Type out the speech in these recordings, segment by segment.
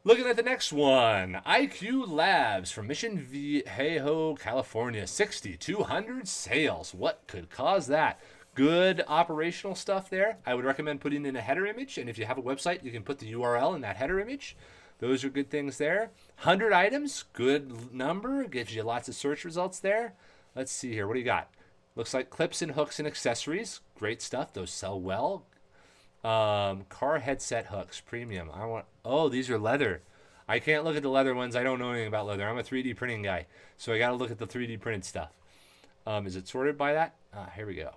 Looking at the next one, IQLabs from Mission Viejo, California. 6,200 sales. What could cause that? Good operational stuff there. I would recommend putting in a header image, and if you have a website, you can put the URL in that header image. Those are good things there. 100 items, good number. Gives you lots of search results there. Let's see here. What do you got? Looks like clips and hooks and accessories. Great stuff. Those sell well. Car headset hooks, premium. These are leather. I can't look at the leather ones. I don't know anything about leather. I'm a 3D printing guy, so I got to look at the 3D printed stuff. Is it sorted by that? Here we go.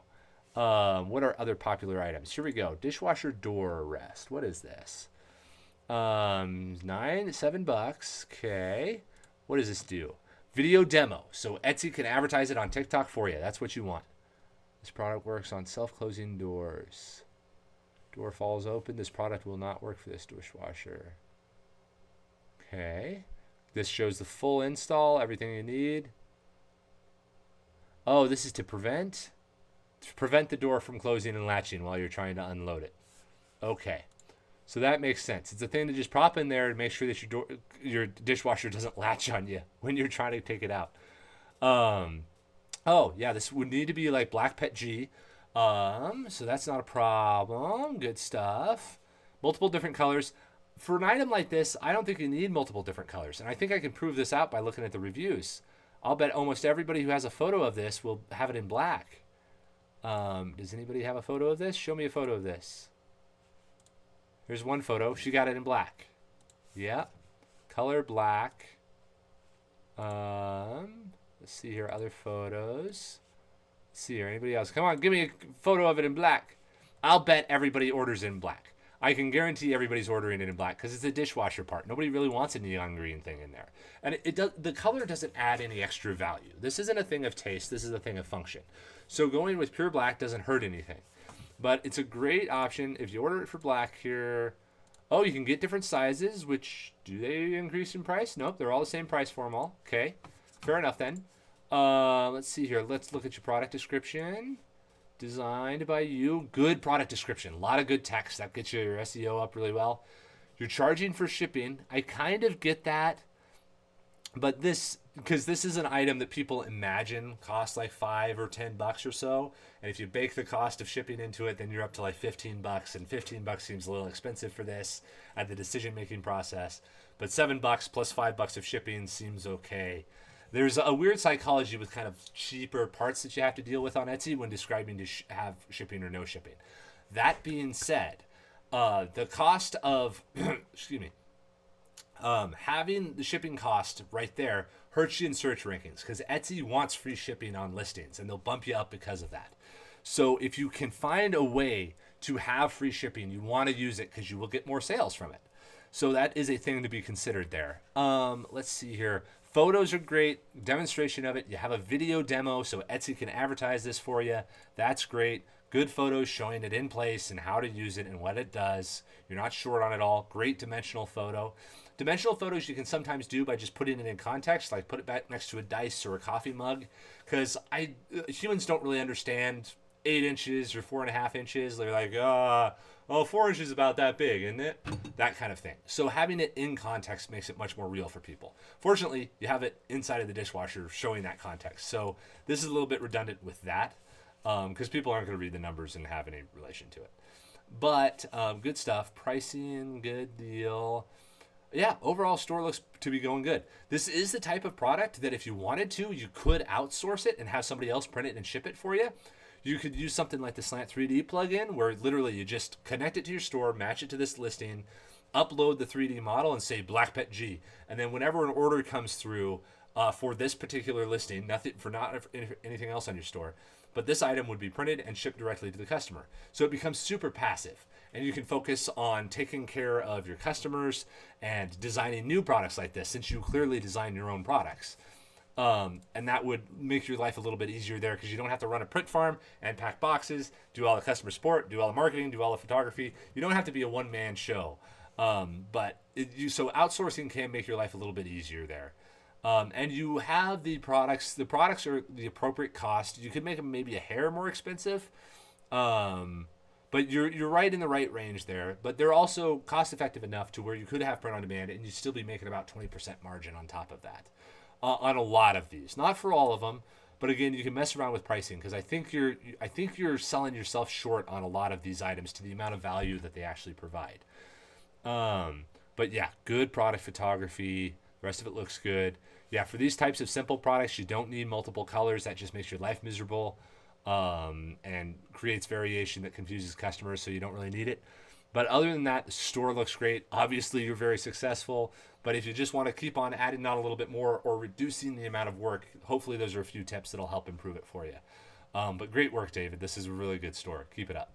What are other popular items? Here we go. Dishwasher door rest. What is this? $7. Okay. What does this do? Video demo. So Etsy can advertise it on TikTok for you. That's what you want. This product works on self-closing doors. Door falls open. This product will not work for this dishwasher. Okay. This shows the full install, everything you need. Oh, this is to prevent the door from closing and latching while you're trying to unload it. Okay. So that makes sense. It's a thing to just prop in there to make sure that your dishwasher doesn't latch on you when you're trying to take it out. This would need to be like Black Pet G. So that's not a problem. Good stuff. Multiple different colors. For an item like this, I don't think you need multiple different colors. And I think I can prove this out by looking at the reviews. I'll bet almost everybody who has a photo of this will have it in black. Does anybody have a photo of this? Show me a photo of this. Here's one photo. She got it in black. Yeah. Color black. Let's see here. Other photos. Let's see here. Anybody else? Come on. Give me a photo of it in black. I'll bet everybody orders in black. I can guarantee everybody's ordering it in black because it's a dishwasher part. Nobody really wants a neon green thing in there. And the color doesn't add any extra value. This isn't a thing of taste. This is a thing of function. So going with pure black doesn't hurt anything. But it's a great option if you order it for black here. Oh, you can get different sizes, which, do they increase in price? Nope, they're all the same price for them all. Okay, fair enough then. Let's see here. Let's look at your product description. Designed by you. Good product description. A lot of good text. That gets your SEO up really well. You're charging for shipping. I kind of get that. But because this is an item that people imagine costs like $5 or $10 or so. And if you bake the cost of shipping into it, then you're up to like $15. And $15 seems a little expensive for this at the decision-making process. But $7 plus $5 of shipping seems okay. There's a weird psychology with kind of cheaper parts that you have to deal with on Etsy when describing to have shipping or no shipping. That being said, the cost of, having the shipping cost right there hurts you in search rankings because Etsy wants free shipping on listings and they'll bump you up because of that. So if you can find a way to have free shipping, you want to use it because you will get more sales from it. So that is a thing to be considered there. Let's see here. Photos are great. Demonstration of it. You have a video demo so Etsy can advertise this for you. That's great. Good photos showing it in place and how to use it and what it does. You're not short on it all. Great dimensional photo. Dimensional photos you can sometimes do by just putting it in context, like put it back next to a dice or a coffee mug, because humans don't really understand 8 inches or 4.5 inches. They're like, 4 inches is about that big, isn't it? That kind of thing. So having it in context makes it much more real for people. Fortunately, you have it inside of the dishwasher showing that context. So this is a little bit redundant with that because people aren't going to read the numbers and have any relation to it. But good stuff. Pricing, good deal. Yeah, overall store looks to be going good. This is the type of product that if you wanted to, you could outsource it and have somebody else print it and ship it for you. You could use something like the Slant 3D plugin where literally you just connect it to your store, match it to this listing, upload the 3D model and say Black Pet G. And then whenever an order comes through for this particular listing, not anything else on your store, but this item would be printed and shipped directly to the customer. So it becomes super passive. And you can focus on taking care of your customers and designing new products like this since you clearly design your own products. And that would make your life a little bit easier there because you don't have to run a print farm and pack boxes, do all the customer support, do all the marketing, do all the photography. You don't have to be a one-man show. So outsourcing can make your life a little bit easier there. And you have the products. The products are the appropriate cost. You could make them maybe a hair more expensive. But you're right in the right range there. But they're also cost effective enough to where you could have print on demand and you'd still be making about 20% margin on top of that on a lot of these. Not for all of them, but again, you can mess around with pricing because I think you're selling yourself short on a lot of these items to the amount of value that they actually provide. But yeah, good product photography. The rest of it looks good. Yeah, for these types of simple products, you don't need multiple colors. That just makes your life miserable and creates variation that confuses customers, so you don't really need it. But other than that, the store looks great. Obviously, you're very successful. But if you just want to keep on adding on a little bit more or reducing the amount of work, hopefully those are a few tips that'll help improve it for you. But great work, David. This is a really good store. Keep it up.